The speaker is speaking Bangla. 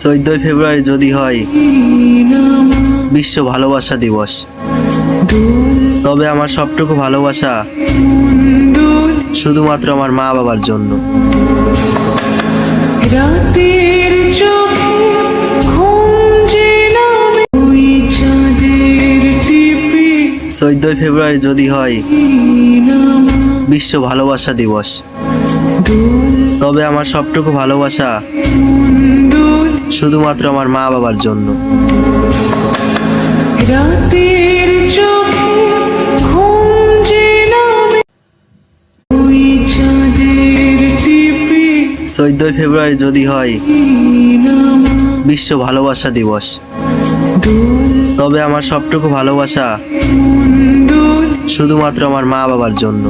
14 ফেব্রুয়ারি যদি হয় বিশ্ব ভালোবাসা দিবস, তবে আমার সবটুকু ভালোবাসা শুধুমাত্র আমার মা বাবার জন্য। 14 ফেব্রুয়ারি যদি হয় বিশ্ব ভালোবাসা দিবস, তবে আমার সবটুকু ভালোবাসা শুধুমাত্র আমার মা বাবার জন্য। 14 ফেব্রুয়ারি যদি হয় বিশ্ব ভালোবাসা দিবস, তবে আমার সবটুকু ভালোবাসা শুধুমাত্র আমার মা বাবার জন্য।